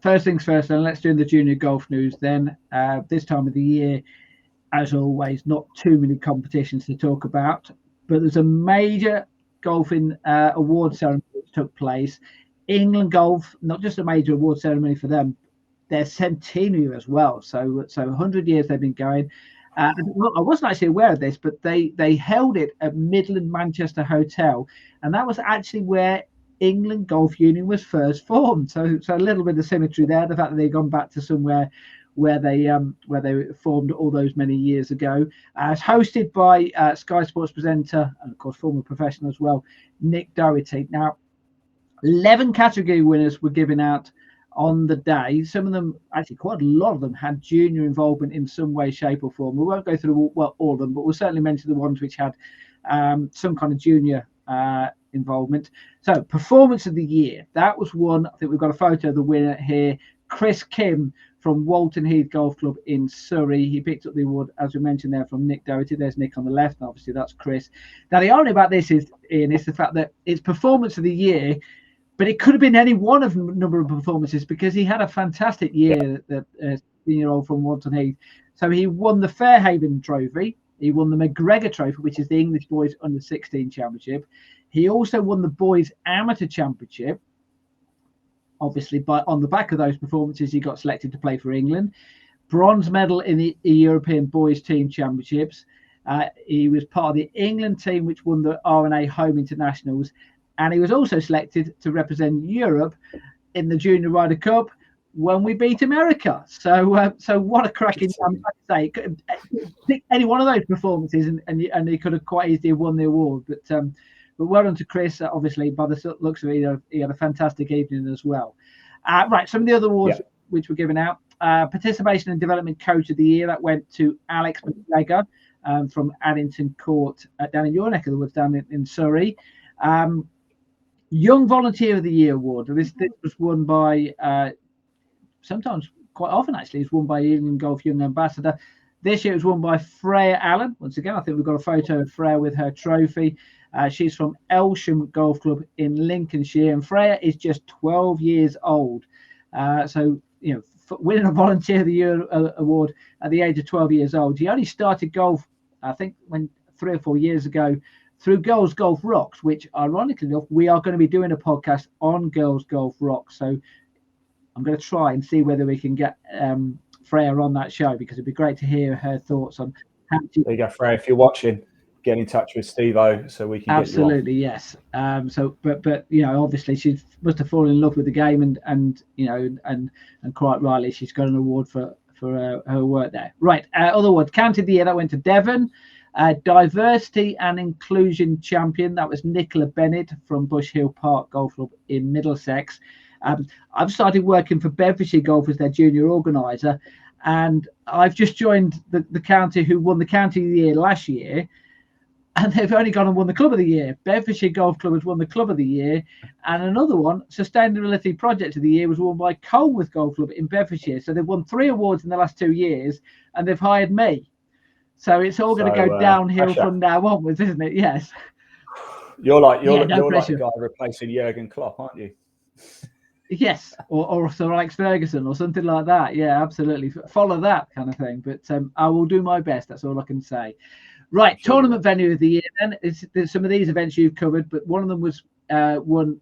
first things first, then let's do the junior golf news then. This time of the year, as always, not too many competitions to talk about, but there's a major golfing award ceremony which took place. England Golf, not just a major award ceremony for them, their centenary as well. So 100 years they've been going. I wasn't actually aware of this, but they held it at Midland Manchester Hotel, and that was actually where England Golf Union was first formed. So a little bit of symmetry there. The fact that they've gone back to somewhere where they formed all those many years ago. It's hosted by Sky Sports presenter and of course former professional as well, Nick Doherty. Now, 11 category winners were given out on the day. Some of them, actually quite a lot of them, had junior involvement in some way, shape or form. We won't go through all of them, but we'll certainly mention the ones which had some kind of junior involvement. So performance of the year, that was one. I think we've got a photo of the winner here, Chris Kim from Walton Heath Golf Club in Surrey. He picked up the award, as we mentioned there, from Nick Doherty. There's Nick on the left, and obviously that's Chris. Now, the irony about this is, Ian, is the fact that it's performance of the year, but it could have been any one of a number of performances because he had a fantastic year, that 16-year-old from Walton Heath. So he won the Fairhaven Trophy. He won the McGregor Trophy, which is the English Boys Under-16 Championship. He also won the Boys Amateur Championship. Obviously, on the back of those performances, he got selected to play for England. Bronze medal in the European Boys Team Championships. He was part of the England team, which won the R&A Home Internationals. And he was also selected to represent Europe in the Junior Ryder Cup when we beat America. So what a cracking time! Like I say, pick any one of those performances, and he could have quite easily won the award. But well done to Chris. Obviously, by the looks of it, he had a fantastic evening as well. Right, some of the other awards which were given out. Participation and Development Coach of the Year, that went to Alex McGregor from Addington Court down in your neck of the woods, down in Surrey. Young Volunteer of the Year award. This was won by, sometimes quite often actually, it's won by England Golf Young Ambassador. This year it was won by Freya Allen. Once again, I think we've got a photo of Freya with her trophy. She's from Elsham Golf Club in Lincolnshire, and Freya is just 12 years old. So, you know, winning a Volunteer of the Year award at the age of 12 years old. She only started golf, I think, 3 or 4 years ago, through Girls Golf Rocks, which, ironically enough, we are going to be doing a podcast on Girls Golf Rocks. So I'm going to try and see whether we can get Freya on that show, because it'd be great to hear her thoughts on how there you go, Freya. If you're watching, get in touch with Steve-O so we can absolutely get you on. Yes. But you know, obviously she must have fallen in love with the game, and you know, and quite rightly, she's got an award for her work there. Right. Other award, County of the Year, that went to Devon. Diversity and Inclusion Champion, that was Nicola Bennett from Bush Hill Park Golf Club in Middlesex. I've started working for Bedfordshire Golf as their junior organizer, and I've just joined the county who won the County of the Year last year, and they've only gone and won the Club of the Year. Bedfordshire Golf Club has won the Club of the Year, and another one, Sustainability Project of the Year, was won by Colmouth Golf Club in Bedfordshire. So they've won 3 awards in the last 2 years, and they've hired me. So it's all going to go downhill from now onwards, isn't it? Yes. You're like the guy replacing Jurgen Klopp, aren't you? Yes, or Sir Alex Ferguson or something like that. Yeah, absolutely. Follow that kind of thing. But I will do my best. That's all I can say. Right, sure. Tournament venue of the year. Then there's some of these events you've covered, but one of them was Shriftnell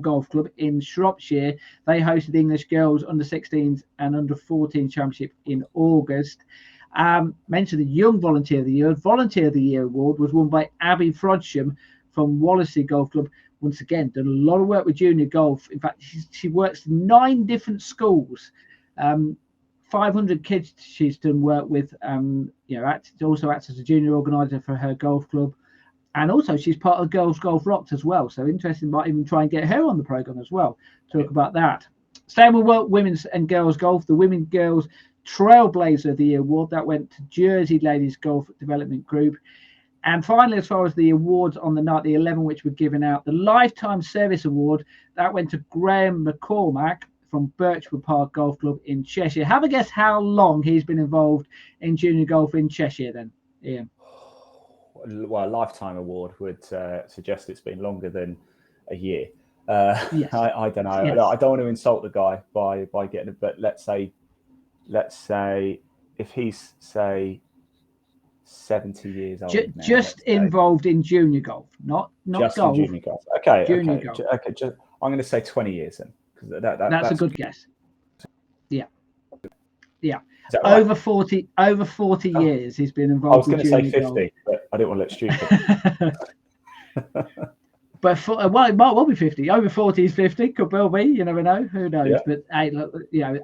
Golf Club in Shropshire. They hosted the English Girls Under-16s and Under-14 Championship in August. Mentioned the Young Volunteer of the Year. Volunteer of the Year award was won by Abby Frodsham from Wallasey Golf Club. Once again, done a lot of work with junior golf. In fact, she works 9 different schools. 500 kids she's done work with. Also acts as a junior organizer for her golf club. And also she's part of Girls Golf Rocks as well. So interesting, might even try and get her on the program as well. Talk about that. Staying with women's and girls golf, the Women Girls Trailblazer of the Year award, that went to Jersey Ladies Golf Development Group. And finally, as far as the awards on the night, the 11 which were given out, the Lifetime Service Award, that went to Graham McCormack from Birchwood Park Golf Club in Cheshire. Have a guess how long he's been involved in junior golf in Cheshire then, Ian? Well, a lifetime award would suggest it's been longer than a year. Yes. I don't know. Yes. I don't want to insult the guy by getting it, but let's say if he's, say, 70 years old just involved in junior golf, not just golf. In junior golf. Okay, junior golf. Okay. I'm going to say 20 years then, because that's a good guess. Yeah. Right? Over 40 years he's been involved. I was going to say 50, golf. but I didn't want to look stupid. But it might well be 50. Over 40 is 50. Could well be. You never know. Who knows? Yeah. But hey, look,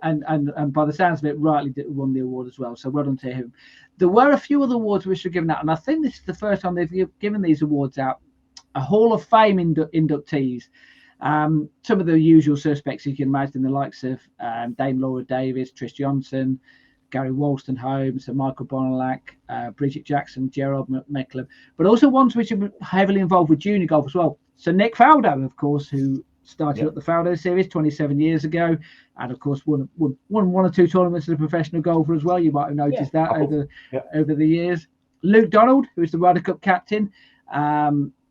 and by the sounds of it, rightly won the award as well. So well done to him. There were a few other awards which were given out, and I think this is the first time they've given these awards out. A Hall of Fame inductees. Some of the usual suspects you can imagine, the likes of Dame Laura Davis, Trish Johnson, Gary Wolstenholme, Sir Michael Bonalac, Bridget Jackson, Gerald Mecklem, but also ones which are heavily involved with junior golf as well. So Nick Faldo, of course, who started up the Faldo series 27 years ago, and of course won one or two tournaments as a professional golfer as well. You might have noticed that over the years. Luke Donald, who is the Ryder Cup captain,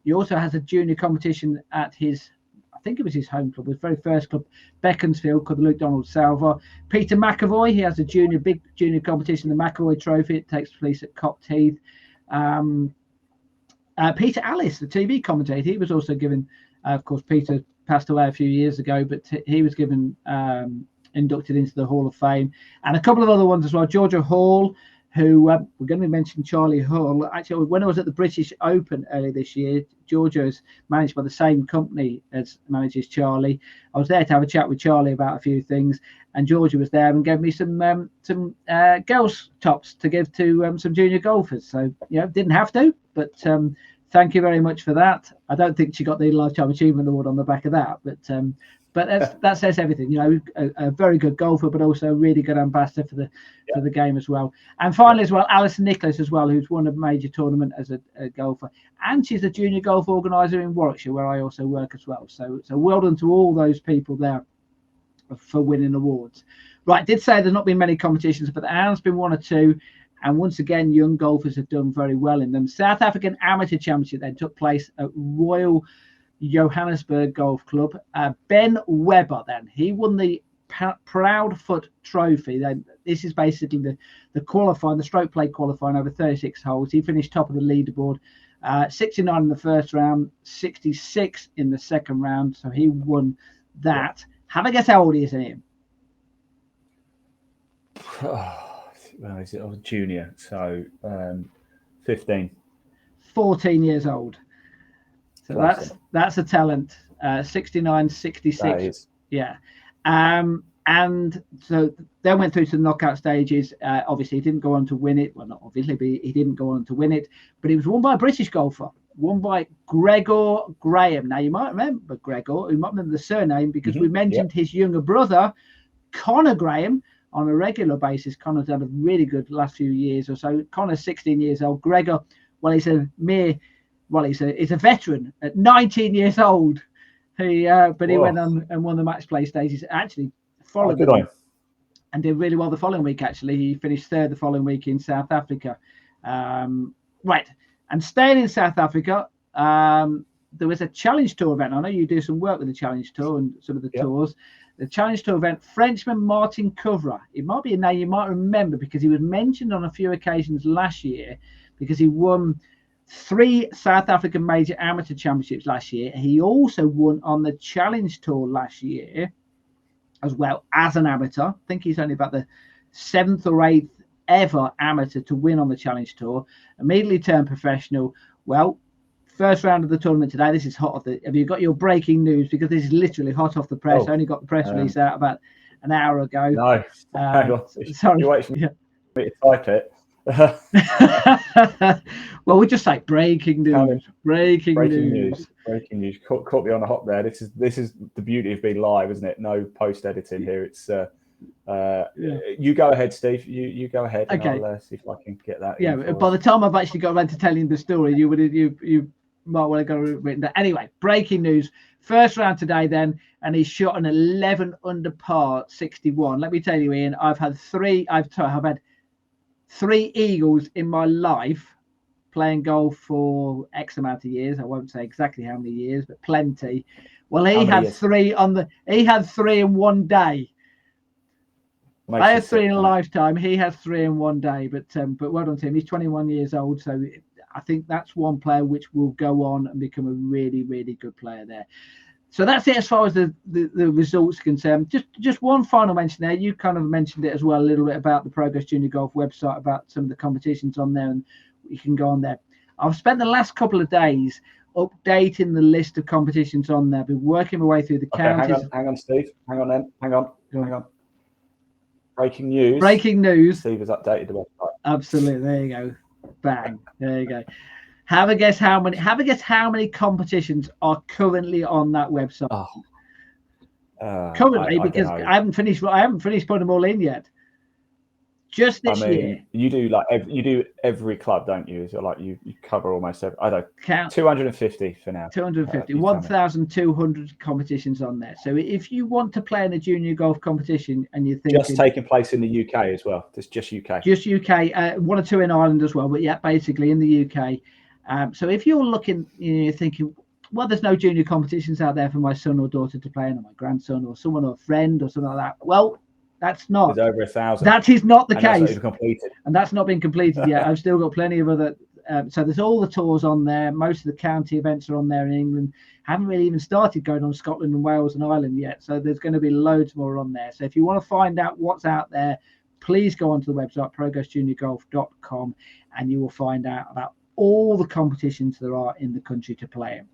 he also has a junior competition at his, I think it was his home club, his very first club, Beaconsfield, called the Luke Donald Salver. Peter McAvoy, he has a big junior competition, the McAvoy Trophy. It takes place at Copt Heath. Peter Allis, the TV commentator, he was also given, of course, Peter passed away a few years ago, but he was given inducted into the Hall of Fame. And a couple of other ones as well. Georgia Hall, who we're going to mention Charlie Hull. Actually, when I was at the British Open earlier this year, Georgia is managed by the same company as manages Charlie. I was there to have a chat with Charlie about a few things, and Georgia was there and gave me some girls' tops to give to some junior golfers. So, didn't have to, but thank you very much for that. I don't think she got the Lifetime Achievement Award on the back of that, but that says everything. A very good golfer, but also a really good ambassador for the game as well. And finally, as well, Alison Nicholas as well, who's won a major tournament as a golfer, and she's a junior golf organizer in Warwickshire, where I also work as well. So well done to all those people there for winning awards. Right, did say there's not been many competitions, but there has been one or two. And once again, young golfers have done very well in them. South African Amateur Championship then took place at Royal Johannesburg Golf Club. Ben Webber then, he won the Proudfoot Trophy. Then this is basically the qualifying, the stroke play qualifying over 36 holes. He finished top of the leaderboard, 69 in the first round, 66 in the second round. So he won that. Have a guess how old he is, Ian? Well, I was junior, so 15. 14 years old. So that's a talent. 69, 66. Yeah. And so they went through to the knockout stages. Obviously, he didn't go on to win it. Well, not obviously, but he didn't go on to win it. But he was won by a British golfer, won by Gregor Graham. Now, you might remember Gregor. You might remember the surname because we mentioned his younger brother, Conor Graham, on a regular basis. Conor's had a really good last few years or so. Conor's 16 years old. Gregor, well, he's a veteran at 19 years old. He went on and won the match play stages. Actually followed them and did really well the following week. Actually, he finished third the following week in South Africa. Right, and staying in South Africa, there was a Challenge Tour event. I know you do some work with the Challenge Tour and some of the tours. The Challenge Tour event, Frenchman Martin Couvra. It might be a name you might remember because he was mentioned on a few occasions last year because he won 3 South African major amateur championships last year. He also won on the Challenge Tour last year as well as an amateur. I think he's only about the 7th or 8th ever amateur to win on the Challenge Tour. Immediately turned professional. Well, first round of the tournament today. This is hot off the. Have you got your breaking news? Because this is literally hot off the press. I only got the press release out about an hour ago. No, sorry. You wait for me to type it. Well, we just say breaking news. Breaking news. Breaking news. Caught me on the hop there. This is the beauty of being live, isn't it? No post editing here. It's you go ahead, Steve. You go ahead. And okay. I'll see if I can get that. Yeah. By the time I've actually got around to telling the story, you might want to go written down. Anyway, breaking news. First round today then, and he shot an 11 under par 61. Let me tell you, Ian, I've had 3 eagles in my life playing golf for X amount of years. I won't say exactly how many years, but plenty. Well, he had three in one day. I had three in a lifetime. He has 3 in one day, but well done to him. He's 21 years old, so I think that's one player which will go on and become a really, really good player there. So that's it as far as the results are concerned. Just one final mention there. You kind of mentioned it as well a little bit about the Progress Junior Golf website, about some of the competitions on there, and you can go on there. I've spent the last couple of days updating the list of competitions on there. I've been working my way through the counties. Hang on, Steve. Hang on. Breaking news. Steve has updated the website. Absolutely. There you go. Bang. There you go. Have a guess how many competitions are currently on that website. Currently, because I haven't finished putting them all in yet. Just this year. You do every club, don't you? So like you cover almost every. I don't count 250 for now. 250, 1,200 competitions on there. So if you want to play in a junior golf competition and you're thinking just taking place in the UK as well, it's just UK. Just UK, 1 or 2 in Ireland as well, but yeah, basically in the UK. So if you're looking, you're thinking, well, there's no junior competitions out there for my son or daughter to play in, or my grandson or someone or a friend or something like that. Well, that's not. There's over 1,000. That is not the case. That's not even completed. And that's not been completed yet. I've still got plenty of other. So there's all the tours on there. Most of the county events are on there in England. Haven't really even started going on Scotland and Wales and Ireland yet. So there's going to be loads more on there. So if you want to find out what's out there, please go onto the website, progressjuniorgolf.com, and you will find out about all the competitions there are in the country to play in.